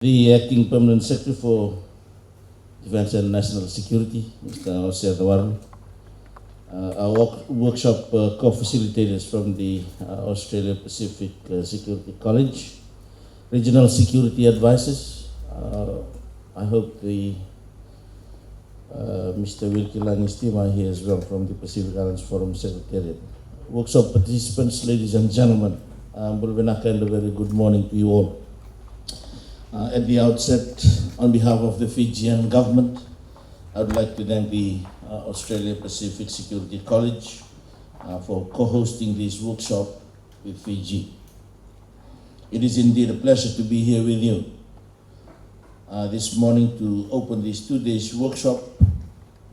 The Acting Permanent Secretary for Defence and National Security, Mr. Seruiratu, our workshop co-facilitators from the Australia Pacific Security College, regional security advisors. I hope the Mr. Wilkie Lange's team are here as well from the Pacific Islands Forum Secretariat. Workshop participants, ladies and gentlemen, Bulbenaka, and a very good morning to you all. At the outset, on behalf of the Fijian government, I would like to thank the Australia Pacific Security College for co-hosting this workshop with Fiji. It is indeed a pleasure to be here with you this morning to open this 2 days workshop,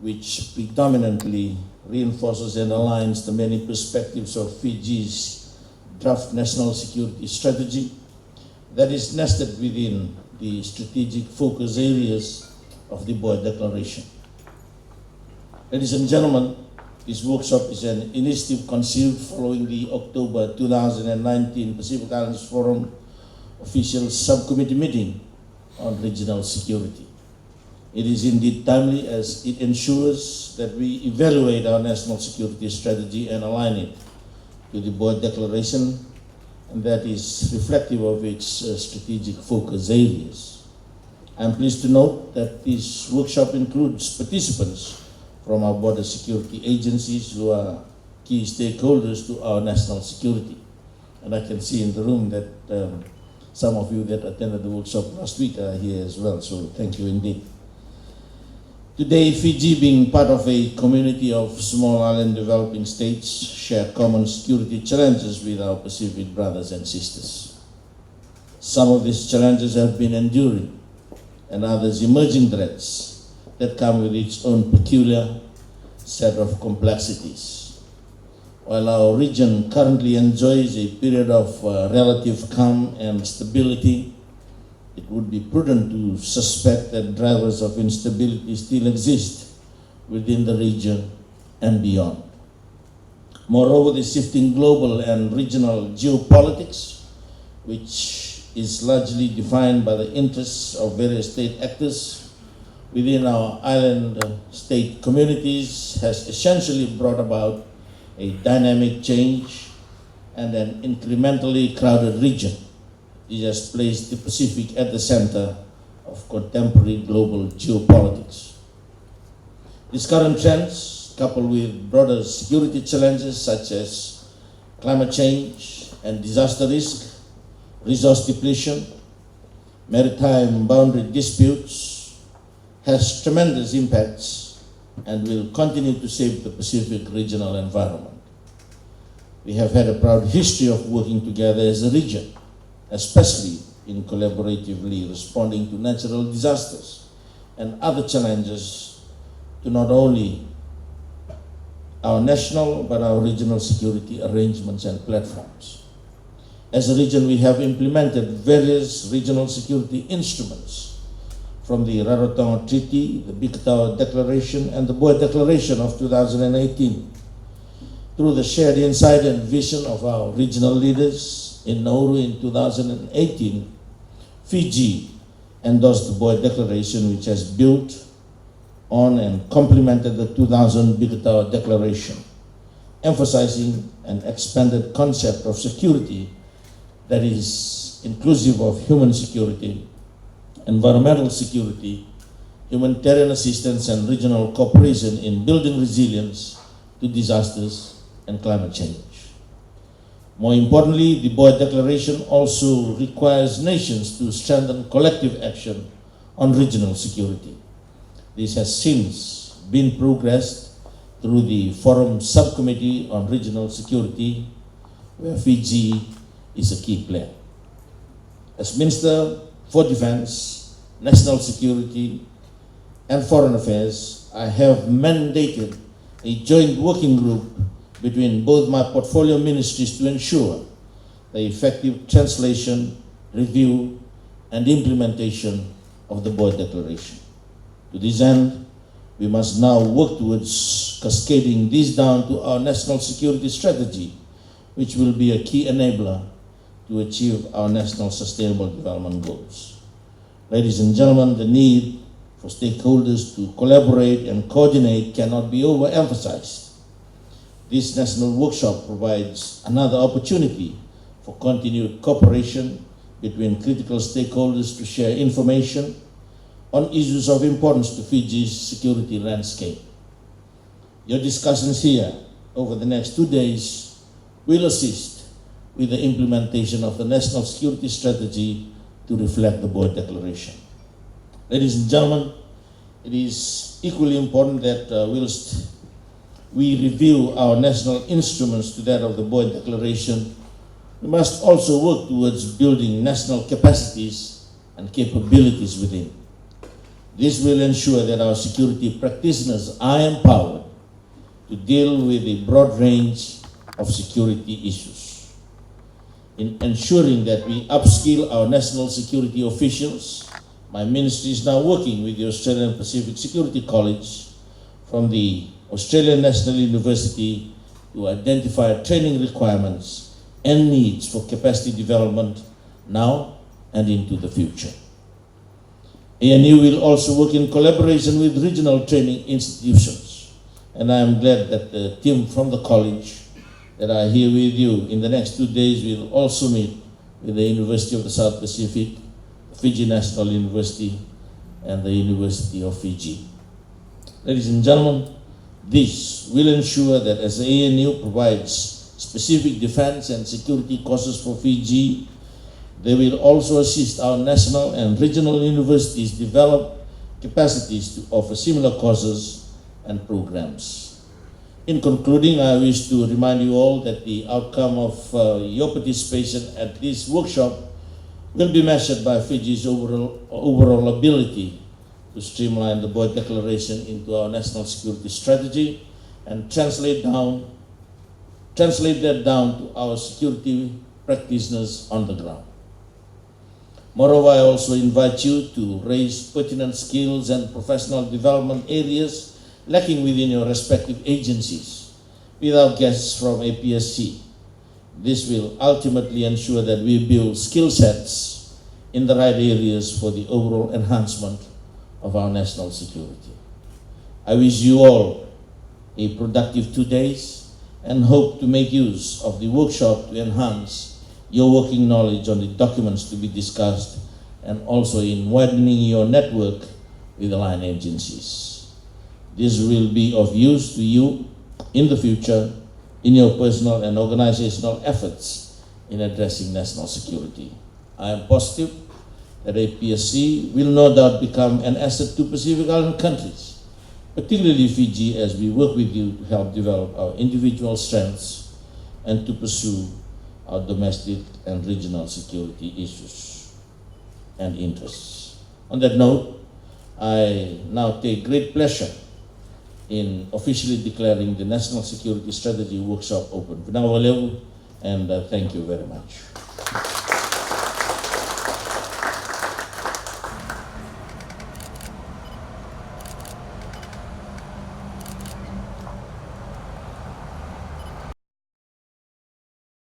which predominantly reinforces and aligns the many perspectives of Fiji's draft national security strategy that is nested within the strategic focus areas of the Boer Declaration. Ladies and gentlemen, this workshop is an initiative conceived following the October 2019 Pacific Islands Forum official subcommittee meeting on regional security. It is indeed timely as it ensures that we evaluate our national security strategy and align it to the Boer Declaration, and that is reflective of its strategic focus areas. I am pleased to note that this workshop includes participants from our border security agencies who are key stakeholders to our national security. And I can see in the room that some of you that attended the workshop last week are here as well, so thank you indeed. Today, Fiji, being part of a community of small island developing states, share common security challenges with our Pacific brothers and sisters. Some of these challenges have been enduring, and others emerging threats that come with its own peculiar set of complexities. While our region currently enjoys a period of relative calm and stability, it would be prudent to suspect that drivers of instability still exist within the region and beyond. Moreover, the shifting global and regional geopolitics, which is largely defined by the interests of various state actors within our island state communities, has essentially brought about a dynamic change and an incrementally crowded region. It has placed the Pacific at the center of contemporary global geopolitics. These current trends, coupled with broader security challenges such as climate change and disaster risk, resource depletion, maritime boundary disputes, has tremendous impacts and will continue to shape the Pacific regional environment. We have had a proud history of working together as a region, especially in collaboratively responding to natural disasters and other challenges to not only our national but our regional security arrangements and platforms. As a region, we have implemented various regional security instruments from the Rarotonga Treaty, the Bikatawa Declaration, and the Boer Declaration of 2018. Through the shared insight and vision of our regional leaders in Nauru in 2018, Fiji endorsed the Boer Declaration, which has built on and complemented the 2000 Bikatawa Declaration, emphasizing an expanded concept of security that is inclusive of human security, environmental security, humanitarian assistance, and regional cooperation in building resilience to disasters and climate change. More importantly, the Boer Declaration also requires nations to strengthen collective action on regional security. This has since been progressed through the Forum Subcommittee on Regional Security, where Fiji is a key player. As Minister for Defense, National Security, and Foreign Affairs, I have mandated a joint working group between both my portfolio ministries to ensure the effective translation, review, and implementation of the Boer Declaration. To this end, we must now work towards cascading this down to our national security strategy, which will be a key enabler to achieve our national sustainable development goals. Ladies and gentlemen, the need for stakeholders to collaborate and coordinate cannot be overemphasized. This national workshop provides another opportunity for continued cooperation between critical stakeholders to share information on issues of importance to Fiji's security landscape. Your discussions here over the next 2 days will assist with the implementation of the National Security Strategy to reflect the Boyd Declaration. Ladies and gentlemen, it is equally important that whilst we review our national instruments to that of the Boyd Declaration, we must also work towards building national capacities and capabilities within. This will ensure that our security practitioners are empowered to deal with a broad range of security issues. In ensuring that we upskill our national security officials, my ministry is now working with the Australian Pacific Security College from the Australian National University to identify training requirements and needs for capacity development now and into the future. ANU will also work in collaboration with regional training institutions, and I am glad that the team from the college that are here with you in the next 2 days will also meet with the University of the South Pacific, the Fiji National University, and the University of Fiji. Ladies and gentlemen, this will ensure that as the ANU provides specific defense and security courses for Fiji, they will also assist our national and regional universities develop capacities to offer similar courses and programs. In concluding, I wish to remind you all that the outcome of your participation at this workshop will be measured by Fiji's overall ability to streamline the Boyd Declaration into our national security strategy and translate that down to our security practitioners on the ground. Moreover, I also invite you to raise pertinent skills and professional development areas lacking within your respective agencies with our guests from APSC. This will ultimately ensure that we build skill sets in the right areas for the overall enhancement of our national security. I wish you all a productive 2 days and hope to make use of the workshop to enhance your working knowledge on the documents to be discussed and also in widening your network with aligned agencies. This will be of use to you in the future in your personal and organizational efforts in addressing national security. I am positive that APSC will no doubt become an asset to Pacific Island countries, particularly Fiji, as we work with you to help develop our individual strengths and to pursue our domestic and regional security issues and interests. On that note, I now take great pleasure in officially declaring the National Security Strategy Workshop open. And thank you very much.